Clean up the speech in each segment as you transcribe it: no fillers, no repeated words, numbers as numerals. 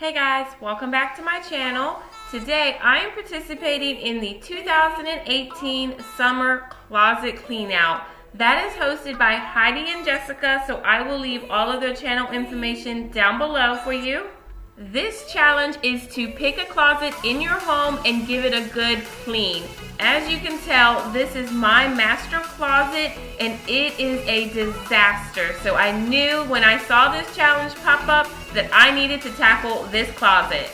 Hey guys, welcome back to my channel. Today I am participating in the 2018 Summer Closet Cleanout. That is hosted by Heidi and Jessica, so I will leave all of their channel information down below for you. This challenge is to pick a closet in your home and give it a good clean. As you can tell, this is my master closet and it is a disaster. So I knew when I saw this challenge pop up that I needed to tackle this closet.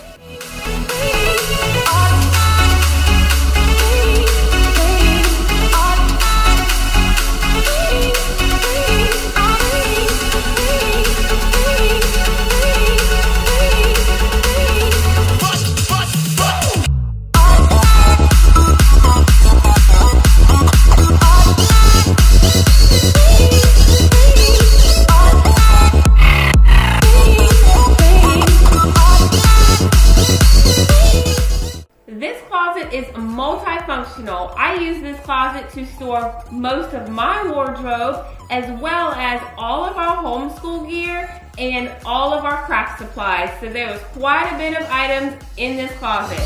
Is multifunctional. I use this closet to store most of my wardrobe as well as all of our homeschool gear and all of our craft supplies. So there was quite a bit of items in this closet.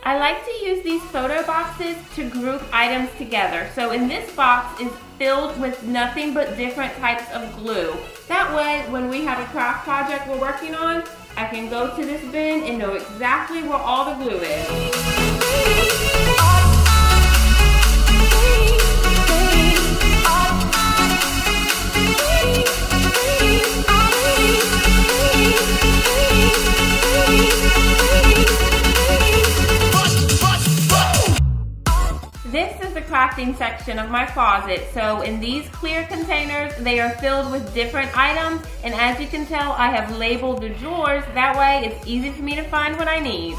I like to use these photo boxes to group items together. So in this box is filled with nothing but different types of glue. That way, when we have a craft project we're working on, I can go to this bin and know exactly where all the glue is. This is the crafting section of my closet. So in these clear containers, they are filled with different items. And as you can tell, I have labeled the drawers. That way it's easy for me to find what I need.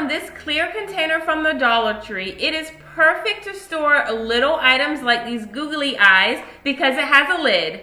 This clear container from the Dollar Tree. It is perfect to store little items like these googly eyes because it has a lid.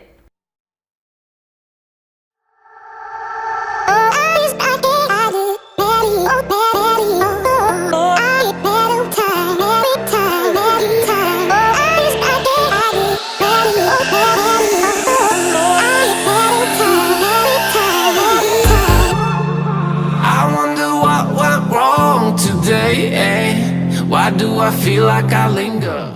Why do I feel like I linger?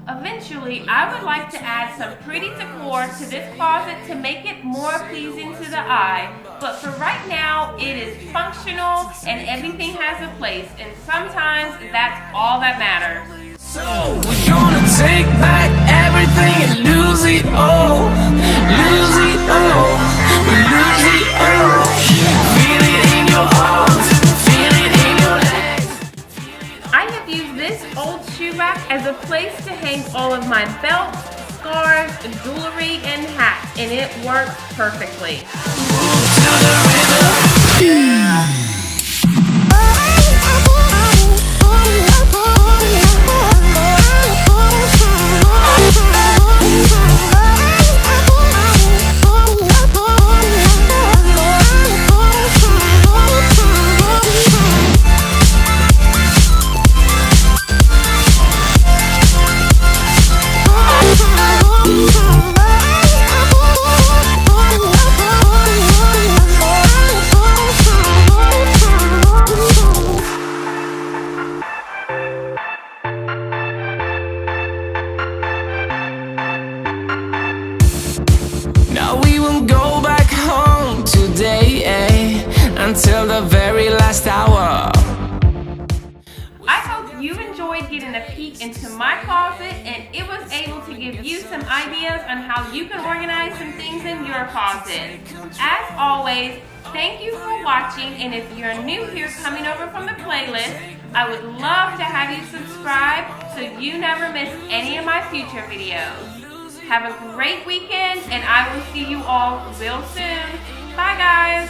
Eventually, I would like to add some pretty decor to this closet to make it more pleasing to the eye. But for right now, it is functional and everything has a place. And sometimes that's all that matters. So we're gonna take back everything and lose it all. Lose it all. Lose it all. Feel it in your arms. Feel it in your legs. I have used this old shoe rack as a place to hang all of my belts, scarves, jewelry, and hats, and it works perfectly. Until the very last hour. I hope you enjoyed getting a peek into my closet, and it was able to give you some ideas on how you can organize some things in your closet. As always, thank you for watching, and if you're new here coming over from the playlist, I would love to have you subscribe so you never miss any of my future videos. Have a great weekend, and I will see you all real soon. Bye, guys.